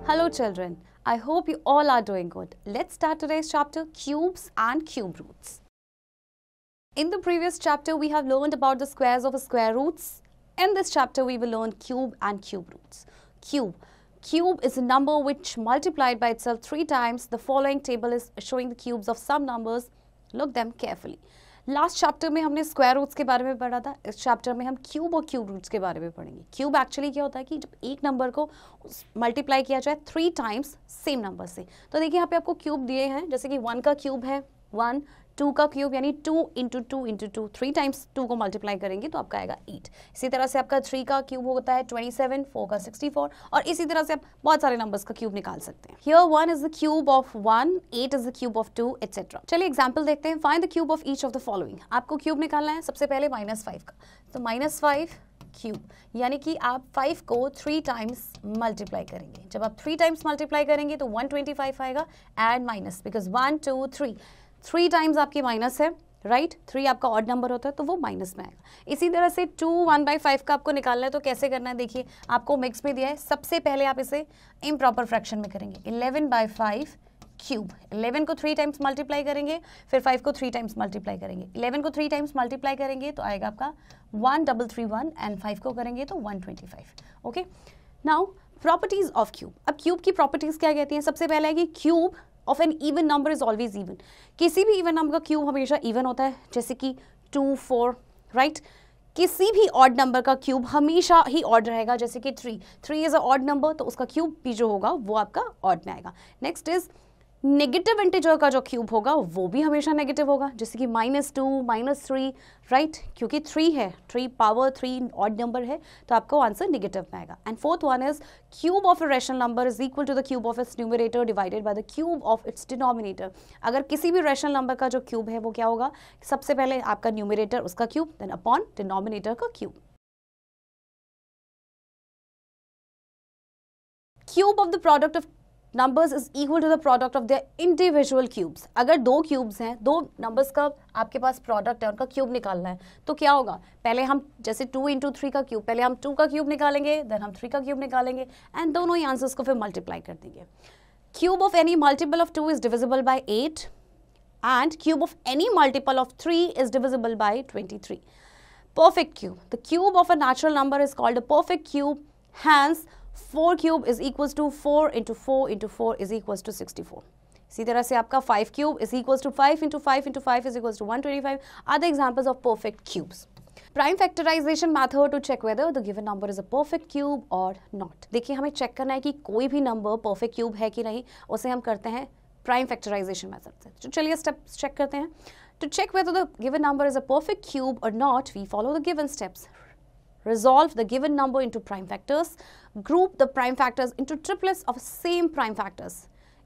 Hello children, I hope you all are doing good. Let's start today's chapter, cubes and cube roots. In the previous chapter, we have learned about the squares of square roots. In this chapter, we will learn cube and cube roots. Cube is a number which multiplied by itself 3 times. The following table is showing the cubes of some numbers. Look them carefully. Last chapter में हमने square roots के बारे में पढ़ा था. इस chapter में हम क्यूब और क्यूब रूट्स के बारे में पढ़ेंगे. क्यूब एक्चुअली क्या होता है कि जब एक नंबर को मल्टीप्लाई किया जाए 3 टाइम्स सेम नंबर से. तो देखिए यहाँ पे आपको क्यूब दिए हैं, जैसे कि 1 का क्यूब है 1, 2 का क्यूब यानी 2 इंटू 2 इंटू 2, 3 टाइम्स 2 को मल्टीप्लाई करेंगे तो आपका आएगा 8. इसी तरह से आपका 3 का क्यूब होता है 27, 4 का 64 और इसी तरह से आप बहुत सारे नंबर्स का क्यूब निकाल सकते हैं. Here 1 is the cube of 1, 8 is the cube of 2, etc. चलिए एग्जाम्पल देखते हैं. Find the cube of each of the following. आपको क्यूब निकालना है. सबसे पहले -5 का, तो -5 क्यूब यानी कि आप 5 को 3 टाइम्स मल्टीप्लाई करेंगे. जब आप 3 टाइम्स मल्टीप्लाई करेंगे तो 125 आएगा एंड माइनस, बिकॉज 1 2 3 टाइम्स आपकी माइनस है, राइट. 3 आपका ऑड नंबर होता है तो वो माइनस में आएगा. इसी तरह से 2 1/5 का आपको निकालना है. तो कैसे करना है देखिए, आपको मिक्स में दिया है. सबसे पहले आप इसे इम्प्रॉपर फ्रैक्शन में करेंगे. 11/5 क्यूब, 11 को 3 टाइम्स मल्टीप्लाई करेंगे, फिर 5 को 3 टाइम्स मल्टीप्लाई करेंगे. 11 को 3 टाइम्स मल्टीप्लाई करेंगे तो आएगा आपका 1331 एंड 5 को करेंगे तो 125. Okay, now properties of cube. अब क्यूब की प्रॉपर्टीज क्या कहती हैं? सबसे पहले है कि cube of an even number is always even. किसी भी इवन नंबर का क्यूब हमेशा इवन होता है, जैसे कि 2 4, राइट. किसी भी ऑड नंबर का क्यूब हमेशा ही ऑड रहेगा, जैसे कि 3 इज अ ऑड नंबर तो उसका क्यूब भी जो होगा वो आपका ऑड में आएगा. नेक्स्ट इज नेगेटिव इंटीजर का जो क्यूब होगा वो भी हमेशा नेगेटिव होगा, जैसे कि -2 -3, राइट. क्योंकि 3 है, 3 पावर 3 ऑड नंबर है तो आपको आंसर नेगेटिव में आएगा. And fourth one is cube of a rational number is equal to the cube of its numerator divided by the cube of its denominator. अगर किसी भी रैशनल नंबर का जो क्यूब है वो क्या होगा? सबसे पहले आपका न्यूमरेटर उसका क्यूब, देन अपॉन डिनोमिनेटर का cube. Cube of the product of numbers is equal to the product of their individual cubes. अगर 2 क्यूब्स हैं, 2 नंबर्स का आपके पास प्रोडक्ट है, उनका क्यूब निकालना है तो क्या होगा? पहले हम जैसे 2 इंटू 3 का क्यूब, पहले हम 2 का क्यूब निकालेंगे, देन हम 3 का क्यूब निकालेंगे एंड दोनों ही आंसर्स को फिर मल्टीप्लाई कर देंगे. Cube of any multiple of 2 is divisible by 8 and cube of any multiple of 3 is divisible by 23. Perfect cube. The cube of a natural number is called a perfect cube. Hence 4 cube is equals to 4 into 4 into 4 is equals to 64. इसी तरह से आपका 5 cube is equals to 5 into 5 into 5 is equals to 125. Other examples of perfect cubes. Prime factorization method to check whether the given number is a perfect cube or not. देखिए हमें check करना है कि कोई भी नंबर परफेक्ट क्यूब है कि नहीं, उसे हम करते हैं प्राइम फैक्टराइजेशन मेथड से. तो चलिए स्टेप्स चेक करते हैं. To check whether the given number is a perfect cube or not, we follow the given steps. Resolve the given number into prime factors. Group the prime factors into triplets of same prime factors.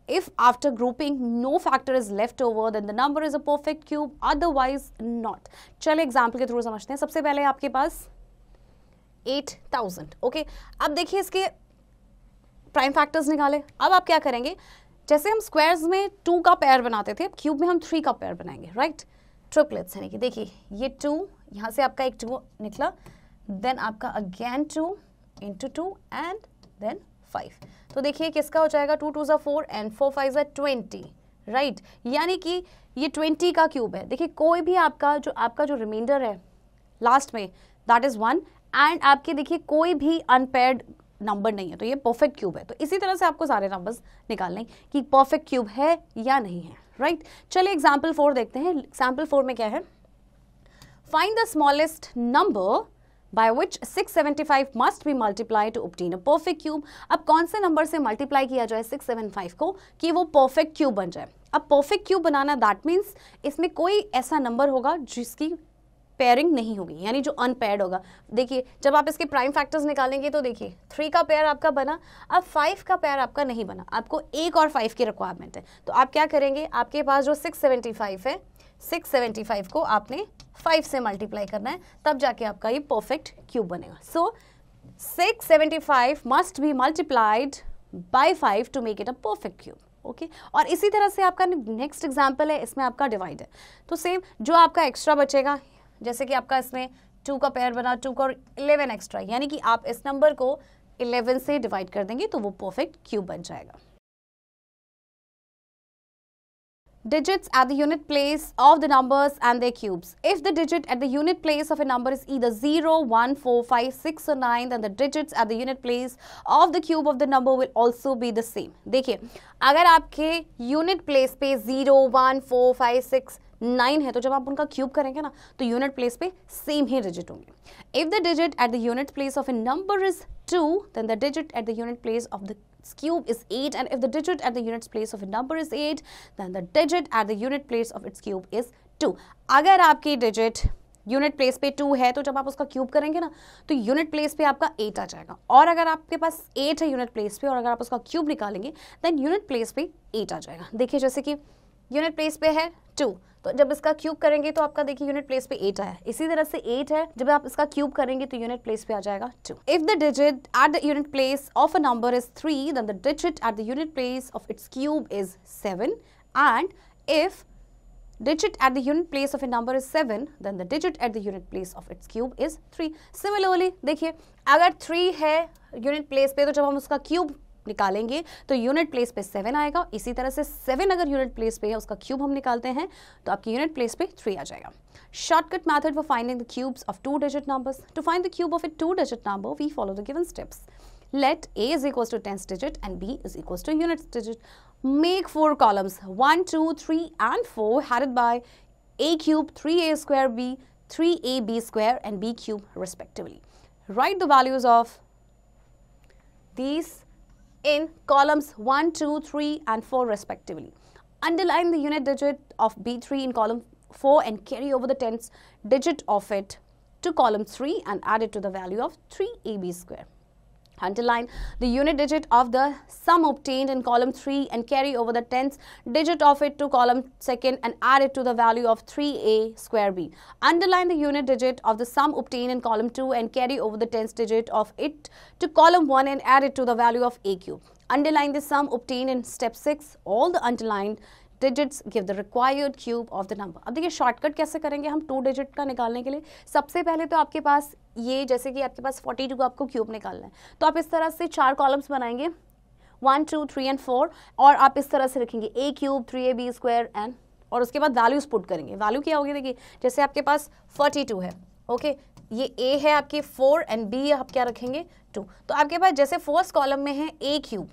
If after grouping no factor is left over, then the number is a perfect cube, otherwise not. चलिए example के through समझते हैं. सबसे पहले आपके पास 8000. Okay, अब देखिए इसके प्राइम फैक्टर्स निकाले. अब आप क्या करेंगे? जैसे हम स्क्वायर्स में 2 का पेयर बनाते थे, अब क्यूब में हम 3 का पेयर बनाएंगे, राइट. ट्रिपलेट्स यानी कि देखिए ये 2, यहाँ से आपका एक 2 निकला, देन आपका अगेन 2 इंटू 2 एंड देन 5. तो देखिए किसका हो जाएगा? 2 2 4 एंड 4 5 20, राइट. यानी कि ये 20 का क्यूब है. देखिए कोई भी आपका जो रिमाइंडर है लास्ट में दैट इज 1 एंड आपके देखिए कोई भी अनपेयर्ड नंबर नहीं है, तो ये परफेक्ट क्यूब है. तो इसी तरह से आपको सारे नंबर्स निकालने कि परफेक्ट क्यूब है या नहीं है, राइट. चलिए एग्जाम्पल 4 देखते हैं. एग्जाम्पल 4 में क्या है? Find the smallest number by which 675 must be multiplied to obtain a perfect cube. अब कौन से नंबर से मल्टीप्लाई किया जाए 675 को कि वो परफेक्ट क्यूब बन जाए? अब perfect cube banana that means इसमें कोई ऐसा नंबर होगा जिसकी पेयरिंग नहीं होगी, यानी जो अनपेयर्ड होगा. देखिए जब आप इसके प्राइम फैक्टर्स निकालेंगे तो देखिए 3 का पेयर आपका बना, अब 5 का पेयर आपका नहीं बना. आपको 1 और 5 की रिक्वायरमेंट है, तो आप क्या करेंगे? आपके पास जो 675 है, 675 को आपने 5 से मल्टीप्लाई करना है, तब जाके आपका ये परफेक्ट क्यूब बनेगा. So 675 must be multiplied by 5 to make it a perfect cube. Okay, और इसी तरह से आपका नेक्स्ट एग्जाम्पल है, इसमें आपका डिवाइड है. तो सेम जो आपका एक्स्ट्रा बचेगा, जैसे कि आपका इसमें 2 का पेयर बना, 2 का 11 एक्स्ट्रा, यानी कि आप इस नंबर को 11 से डिवाइड कर देंगे तो वो परफेक्ट क्यूब बन जाएगा। Digits at the unit place of the numbers and their cubes. If the digit at the unit place of a number is either 0, 1, 4, 5, 6 or 9, then the digits at the unit place of the cube of the number will also be the same. देखिए, अगर आपके unit place पे 0, 1, 4, 5, 6, 9 है तो जब आप उनका cube करेंगे ना तो यूनिट प्लेस पे सेम ही डिजिट होंगे। If the digit at the unit place of a number is 2, then the digit at the unit place of the cube is 8, and if the digit at the unit place of a number is 8, then the digit at the unit place of its cube is 2. अगर आपकी digit unit place पे 2 है तो जब आप उसका cube करेंगे ना तो यूनिट प्लेस पे आपका 8 आ जाएगा, और अगर आपके पास 8 है यूनिट प्लेस पे और अगर आप उसका क्यूब निकालेंगे देन यूनिट प्लेस पे 8 आ जाएगा। देखिए जैसे कि यूनिट प्लेस पे है 2, तो जब इसका क्यूब करेंगे तो आपका देखिए यूनिट प्लेस पे 8 आया। इसी तरह से 8 है, जब आप इसका क्यूब करेंगे तो यूनिट प्लेस पे आ जाएगा 2। If the digit at the unit place of a number is 3, then the digit at the unit place of its cube is 7, and if digit at the unit place of a number is 7, then the digit at the unit place of its cube is 3. Similarly, देखिए अगर 3 है unit place पे तो जब हम उसका cube निकालेंगे तो यूनिट प्लेस पे 7 आएगा। इसी तरह से 7 अगर यूनिट प्लेस पे है उसका क्यूब हम निकालते हैं तो आपकी यूनिट प्लेस पे 3 आ जाएगा। Shortcut method for finding the cubes of 2-digit numbers. To find the cube of a 2-digit number, we follow the given steps. Let A is equals to tens digit and B is equals to units digit. Make 4 columns 1, 2, 3 and 4 headed by A cube, 3A square B, 3AB square and B cube respectively. Write the values of these in columns 1, 2, 3 and 4 respectively. Underline the unit digit of B3 in column 4 and carry over the tens digit of it to column 3 and add it to the value of 3AB square. Underline the unit digit of the sum obtained in column 3 and carry over the tens digit of it to column 2 and add it to the value of 3A square B. Underline the unit digit of the sum obtained in column 2 and carry over the tens digit of it to column 1 and add it to the value of A cube. Underline the sum obtained in step 6. All the underlined digits give the required cube of the number. अब देखिए shortcut कैसे करेंगे हम 2 digit का निकालने के लिए। सबसे पहले तो आपके पास ये जैसे कि आपके पास 42 का आपको क्यूब निकालना है तो आप इस तरह से 4 कॉलम्स बनाएंगे 1, 2, 3 एंड 4, और आप इस तरह से रखेंगे A cube 3AB square and, और उसके बाद वैल्यूज पुट करेंगे। वैल्यू क्या होगी देखिए जैसे आपके पास 42 है, ओके, ये A है आपके 4 एंड B आप क्या रखेंगे 2, तो आपके पास जैसे फर्स्ट कॉलम में है A क्यूब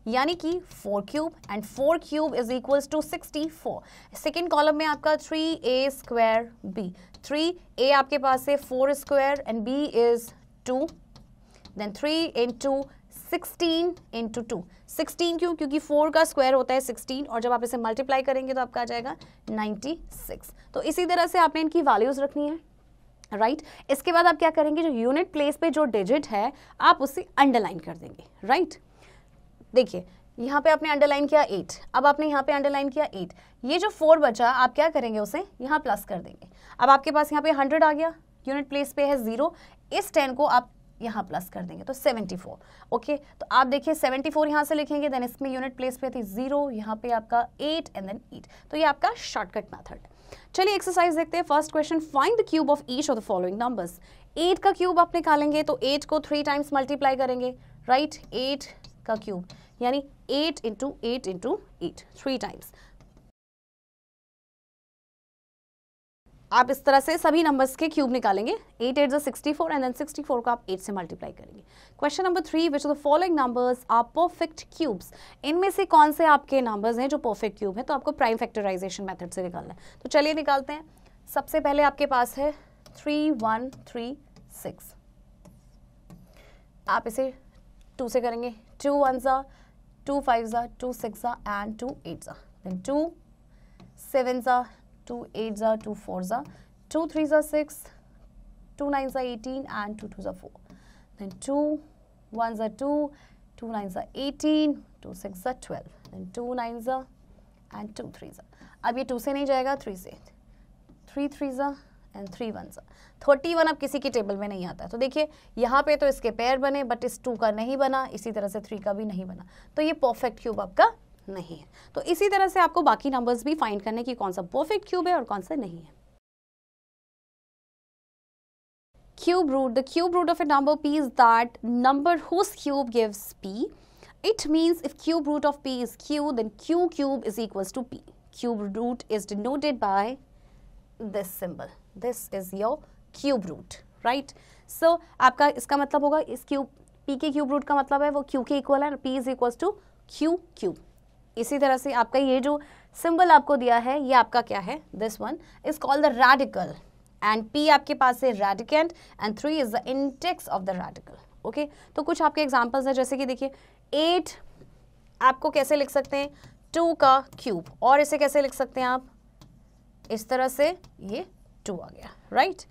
यानी कि 4 cube and 4 cube is equals to 64। Second column में आपका 3A स्क्वायर B, 3A आपके पास है 4 square and B is 2, then 3 into 16 into 2। 16 क्यों? क्योंकि 4 का स्क्वायर होता है 16 और जब आप इसे मल्टीप्लाई करेंगे तो आपका आ जाएगा 96। तो इसी तरह से आपने इनकी वैल्यूज रखनी है, राइट। इसके बाद आप क्या करेंगे, जो यूनिट प्लेस पे जो डिजिट है आप उसे अंडरलाइन कर देंगे, राइट। देखिए यहाँ पे आपने अंडरलाइन किया 8, अब आपने यहाँ पे अंडरलाइन किया 8, ये जो 4 बचा आप क्या करेंगे उसे यहाँ प्लस कर देंगे। अब आपके पास यहाँ पे 100 आ गया, यूनिट प्लेस पे है 0, इस 10 को आप यहाँ प्लस कर देंगे तो 74। ओके, तो आप देखिए 74 यहाँ से लिखेंगे, देन इसमें यूनिट प्लेस पे थी 0, यहाँ पे आपका 8 एंड देन 8। तो ये आपका शॉर्टकट मेथड। चलिए एक्सरसाइज देखते हैं। First question, find the cube of each of the following numbers. 8 का क्यूब आप निकालेंगे तो 8 को 3 टाइम्स मल्टीप्लाई करेंगे, राइट। 8 का क्यूब यानी 8 इंटू 8 इंटू 8 3 टाइम्स। आप इस तरह से सभी नंबर्स के क्यूब निकालेंगे। 8 8 64 एंड देन 64 को आप 8 से मल्टीप्लाई करेंगे। Question number 3, which of the following numbers are perfect cubes. इनमें से कौन से आपके नंबर्स हैं जो परफेक्ट क्यूब है, तो आपको प्राइम फैक्टराइजेशन मेथड से निकालना है। तो चलिए निकालते हैं। सबसे पहले आपके पास है 3 1 3 6, आप इसे 2 से करेंगे। 2 1 2 5 2 6 and 2 8 then 2 7 2 8 2 4 2 3 6 2 9 18 and 2 2 4 then 2 1 2 2 9 18 2 6 12 then 2 9 and 2 3 अब ये 2 से नहीं जाएगा, 3 से, 3 3 एंड 3 1 31 अब किसी की टेबल में नहीं आता है। तो देखिए यहाँ पे तो इसके पेयर बने बट इस 2 का नहीं बना, इसी तरह से 3 का भी नहीं बना, तो ये परफेक्ट क्यूब आपका नहीं है। तो इसी तरह से आपको बाकी नंबर्स भी फाइंड करने की कौन सा परफेक्ट क्यूब है और कौन सा नहीं है। cube root, the cube root of a number p is that number whose cube gives p. It means if cube root of p is q, then q cube is equals to p. Cube root is denoted by this symbol. This is your cube root, right? So आपका इसका मतलब होगा इस cube p के cube root का मतलब है वो q के इक्वल है, p is equals to q cube. इसी तरह से आपका ये जो सिंबल आपको दिया है ये आपका क्या है, this one is called the radical and p आपके पास है radicand and 3 is the index of the radical. Okay, तो कुछ आपके एग्जांपल्स हैं, जैसे कि देखिए 8 आपको कैसे लिख सकते हैं 2 का क्यूब, और इसे कैसे लिख सकते हैं आप इस तरह से, ये 2 आ गया, राइट?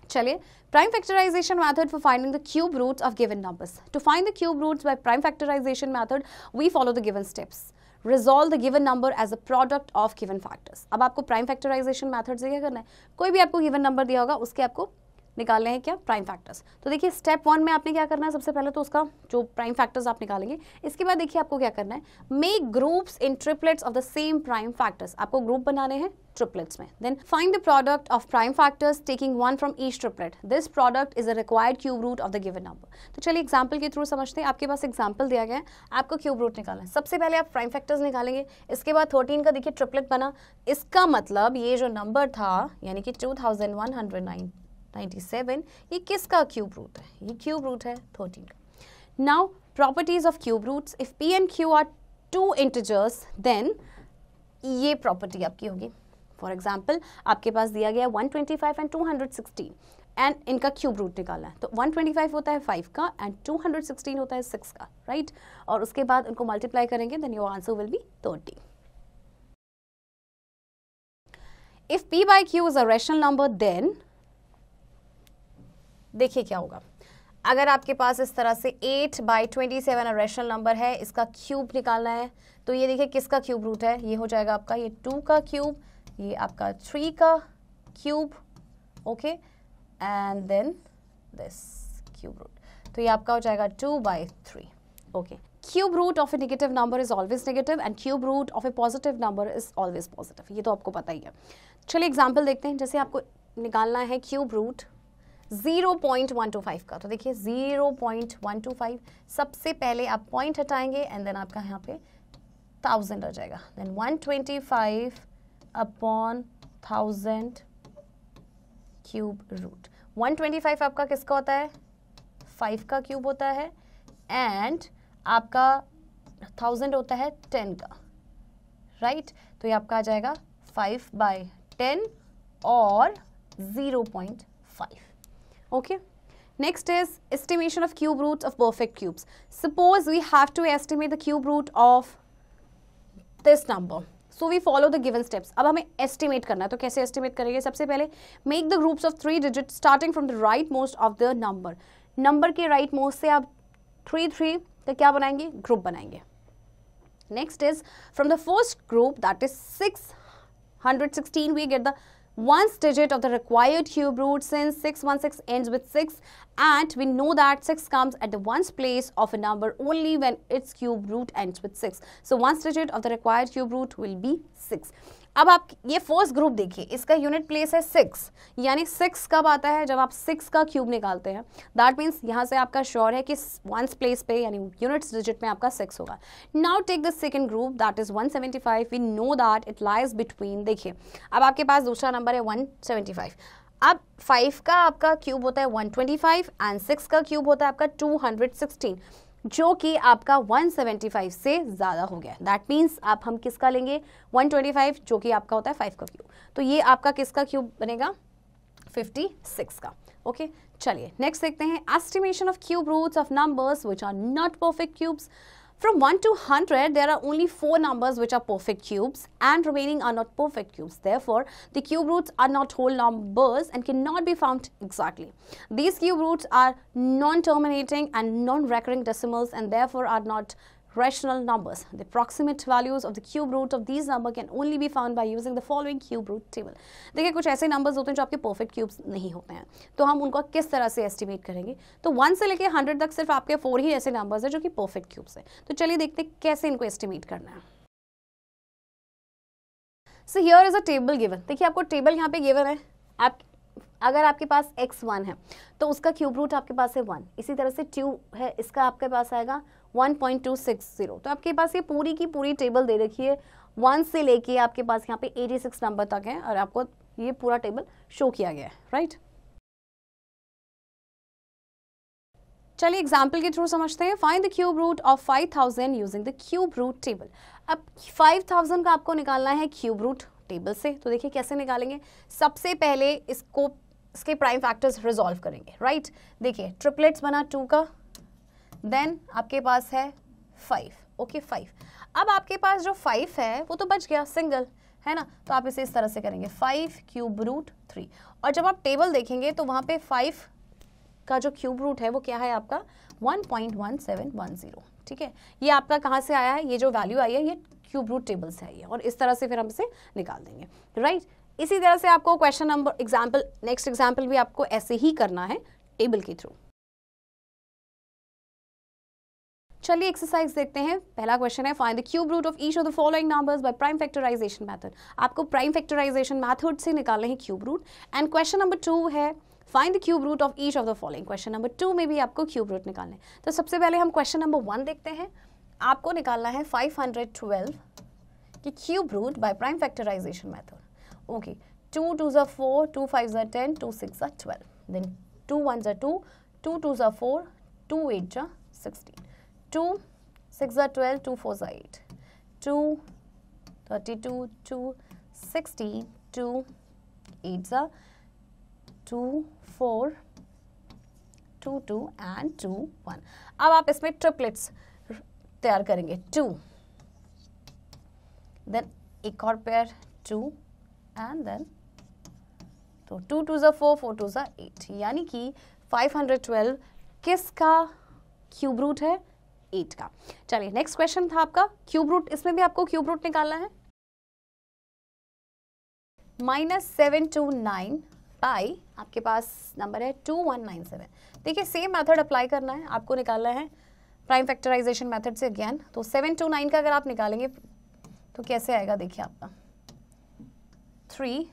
चलिए, prime factorization method for finding the cube roots of given numbers. To find the cube roots by prime factorization method, we follow the given steps. Resolve the given number as a product of given factors. अब आपको prime factorization method से क्या करना है, कोई भी आपको given number दिया होगा उसके आपको निकालने हैं क्या, प्राइम फैक्टर्स. तो देखिए स्टेप 1 में आपने क्या करना है, सबसे पहले तो उसका जो प्राइम फैक्टर्स आप निकालेंगे. इसके बाद देखिए आपको क्या करना है, make groups in triplets of the same prime factors. आपको ग्रुप बनाने हैं ट्रिपलेट्स में. Then find the product of prime factors taking one from each triplet. This product is a required cube root of the given number. तो चलिए example के through समझते हैं. आपके पास एग्जाम्पल दिया गया है, आपको क्यूब रूट निकालना है. सबसे पहले आप प्राइम फैक्टर्स निकालेंगे, इसके बाद 13 का देखिए ट्रिपलेट बना. इसका मतलब ये जो नंबर था यानी कि 2197, ये किसका क्यूब रूट है, ये क्यूब रूट है 13 का. Now properties of cube roots, if p and q are 2 integers then ये प्रॉपर्टी आपकी होगी. फॉर एग्जाम्पल आपके पास दिया गया 125 एंड 216 एंड इनका क्यूब रूट निकालना है. तो 125 होता है 5 का एंड 216 होता है 6 का, राइट? और उसके बाद उनको मल्टीप्लाई करेंगे then your answer will be 30. If p by q is a rational number then देखिए क्या होगा. अगर आपके पास इस तरह से 8 by 27 रैशनल नंबर है, इसका क्यूब निकालना है, तो ये देखिए किसका क्यूब रूट है, ये हो जाएगा आपका ये 2 का क्यूब, ये आपका 3 का cube, okay, and then this cube root. तो ये आपका हो जाएगा 2 by 3. Okay, cube root of a negative number is always negative and cube root of a positive number is always positive. ये तो आपको पता ही है. चलिए एग्जाम्पल देखते हैं. जैसे आपको निकालना है क्यूब रूट 0.125 का, तो देखिए 0.125, सबसे पहले आप पॉइंट हटाएंगे एंड देन आपका यहाँ पे 1000 आ जाएगा. Then 125 upon 1000 cube root. 125 आपका किसका होता है, 5 का क्यूब होता है एंड आपका 1000 होता है 10 का, राइट? तो ये आपका आ जाएगा 5 by 10 और 0.5. Okay, next is estimation of cube roots of perfect cubes. Suppose we have to estimate the cube root of this number. So we follow the given steps. अब हमें estimate करना है, तो कैसे estimate करेंगे? सबसे पहले make the groups of 3 digits starting from the rightmost of the number. Number के rightmost से आप 3 तो क्या बनाएंगे, ग्रुप बनाएंगे. Next is from the first group, that is 616, we get the ones digit of the required cube root, since 616 ends with 6 and we know that 6 comes at the ones place of a number only when its cube root ends with 6. So ones digit of the required cube root will be 6. अब आप ये first group देखिए, इसका unit place है 6, यानी 6 कब आता है, जब आप 6 का क्यूब निकालते हैं. दैट मीन्स यहाँ से आपका श्योर है कि वंस प्लेस पे यानी यूनिट्स डिजिट में आपका 6 होगा. Now take the second group, that is 175. We know that it lies between, देखिए अब आपके पास दूसरा नंबर है 175. अब 5 का आपका क्यूब होता है 125 एंड 6 का क्यूब होता है आपका 216, जो कि आपका 175 से ज़्यादा हो गया. दैट मीन्स आप हम किसका लेंगे, 125 जो कि आपका होता है 5 का क्यूब. तो ये आपका किसका क्यूब बनेगा, 56 का. ओके, चलिए नेक्स्ट देखते हैं. Estimation of cube roots of numbers which are not perfect cubes. From 1 to 100, there are only 4 numbers which are perfect cubes and remaining are not perfect cubes. Therefore, the cube roots are not whole numbers and cannot be found exactly. These cube roots are non-terminating and non-recurring decimals and therefore are not rational numbers. The approximate values of the cube root of these numbers can only be found by using the following cube root table. देखिए कुछ ऐसे numbers होते हैं जो आपके perfect cubes नहीं होते हैं, तो हम उनको किस तरह से एस्टिमेट करेंगे. तो 1 से लेके 100 तक सिर्फ आपके 4 ही ऐसे नंबर्स हैं जो कि परफेक्ट क्यूब्स हैं. तो चलिए देखते हैं कैसे इनको एस्टिमेट करना है. So here is a table given. देखिए आपको टेबल यहाँ पे गिवन है, आप अगर आपके पास x1 है तो उसका क्यूब रूट आपके पास है 1, इसी तरह से 2 है, इसका आपके पास आएगा 1.260। तो आपके पास ये पूरी की पूरी टेबल दे रखी है, 1 से लेके आपके पास यहाँ पे 86 नंबर तक है और आपको ये पूरा टेबल शो किया गया है, राइट। चलिए एग्जाम्पल के थ्रू समझते हैं। Find the cube root of 5000 using the cube root table. अब 5000 का आपको निकालना है क्यूब रूट टेबल से, तो देखिए कैसे निकालेंगे। सबसे पहले इसके प्राइम फैक्टर्स रिजॉल्व करेंगे, राइट। देखिए ट्रिपलेट्स बना 2 का, देन आपके पास है 5, ओके 5। अब आपके पास जो 5 है वो तो बच गया सिंगल, है ना, तो आप इसे इस तरह से करेंगे 5 क्यूब रूट 3। और जब आप टेबल देखेंगे तो वहाँ पे 5 का जो क्यूब रूट है वो क्या है आपका 1.1710, ठीक है। ये आपका कहाँ से आया है, ये जो वैल्यू आई है ये क्यूब रूट टेबल से आई है और इस तरह से फिर हम इसे निकाल देंगे, राइट। इसी तरह से आपको question number example, next example भी आपको ऐसे ही करना है टेबल के थ्रू। चलिए एक्सरसाइज देखते हैं। पहला क्वेश्चन है find the cube root of each of the following numbers by prime factorization method. आपको प्राइम फैक्टराइजेशन मेथड से निकालने हैं cube root. And question number 2 है find the cube root of each of the following. Question number 2 में भी आपको cube root निकालना है। तो सबसे पहले हम क्वेश्चन नंबर 1 देखते हैं। आपको निकालना है 512 की cube root by prime factorization method. Okay, 2 2s are 4, 2 5s are 10, 2 6s are 12, then 2 1s are 2, 2 2s are 4, 2 8s are 16, 2 6s are 12, 2 4s are 8, 2 32, 2 16, 2 8s are 2 4, 2 2 and 2 1। अब आप इसमें ट्रिपलेट्स तैयार करेंगे, 2 देन एक और पेयर 2 एंड देन तो 2 2s are 4, 4 2s are 8, यानी कि 512 किसका क्यूब रूट है, 8 का। चलिए नेक्स्ट क्वेश्चन था आपका क्यूब रूट, इसमें भी आपको क्यूब रूट निकालना है। -729 बाई आपके पास नंबर है 2197। देखिए सेम मेथड अप्लाई करना है, आपको निकालना है प्राइम फैक्टराइजेशन मेथड से अगेन। तो 729 का अगर आप निकालेंगे तो कैसे आएगा, देखिए आपका 3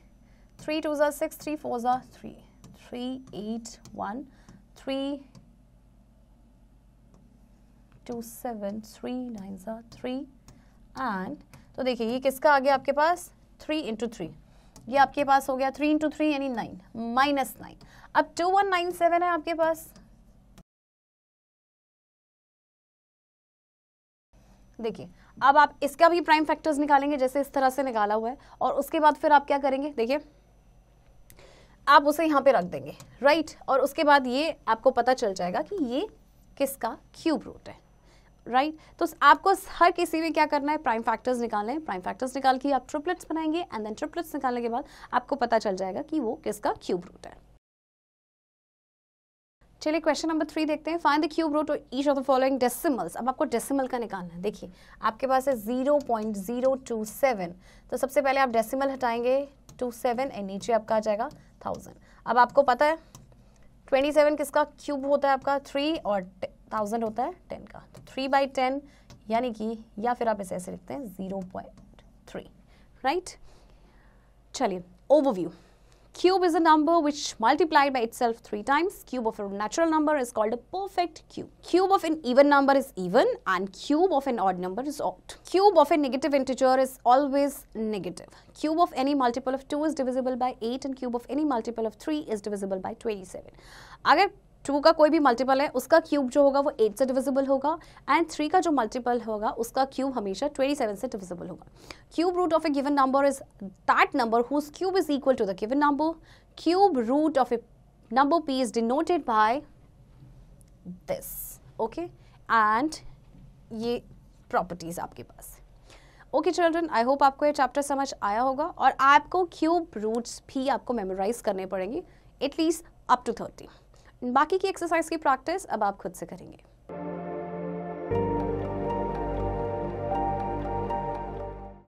2s are 6, 3 4s are 3, 3 8 1 3 2 7, 3 9s are 3 and तो देखिए ये किसका आ गया आपके पास 3 into 3, ये आपके पास हो गया 3 into 3 यानी 9 -9। अब 2197 है आपके पास। देखिए अब आप इसका भी प्राइम फैक्टर्स निकालेंगे जैसे इस तरह से निकाला हुआ है और उसके बाद फिर आप क्या करेंगे, देखिए आप उसे यहाँ पे रख देंगे, राइट। और उसके बाद ये आपको पता चल जाएगा कि ये किसका क्यूब रूट है, राइट। तो आपको हर किसी में क्या करना है, प्राइम फैक्टर्स निकालने हैं। प्राइम फैक्टर्स निकाल के आप ट्रिपलेट्स बनाएंगे एंड देन ट्रिपलेट्स निकालने के बाद आपको पता चल जाएगा कि वो किसका क्यूब रूट है। चलिए क्वेश्चन नंबर 3 देखते हैं। Find the cube root of each of the following decimals. अब आपको डेसिमल का निकालना है। देखिए आपके पास है 0.027, तो सबसे पहले आप डेसिमल हटाएंगे 27 एंड नीचे आपका आ जाएगा 1000। अब आपको पता है 27 किसका क्यूब होता है आपका 3 और 1000 होता है 10 का, तो 3/10 यानी कि, या फिर आप इसे ऐसे लिखते हैं 0.3, राइट। चलिए overview. Cube is a number which multiplied by itself 3 times. Cube of a natural number is called a perfect cube. Cube of an even number is even and cube of an odd number is odd. Cube of a negative integer is always negative. Cube of any multiple of 2 is divisible by 8 and cube of any multiple of 3 is divisible by 27. अगर 2 का कोई भी multiple है उसका cube जो होगा वो 8 से डिविजिबल होगा एंड 3 का जो मल्टीपल होगा उसका क्यूब हमेशा 27 से डिविजिबल होगा। Cube root of a given number is that number whose cube is equal to the given number. Cube root of a number p is denoted by this, okay. And ये properties आपके पास। Okay children, I hope आपको ये chapter समझ आया होगा और आपको क्यूब रूट्स भी आपको मेमोराइज करने पड़ेंगे एटलीस्ट अप टू 30। बाकी की एक्सरसाइज की प्रैक्टिस अब आप खुद से करेंगे।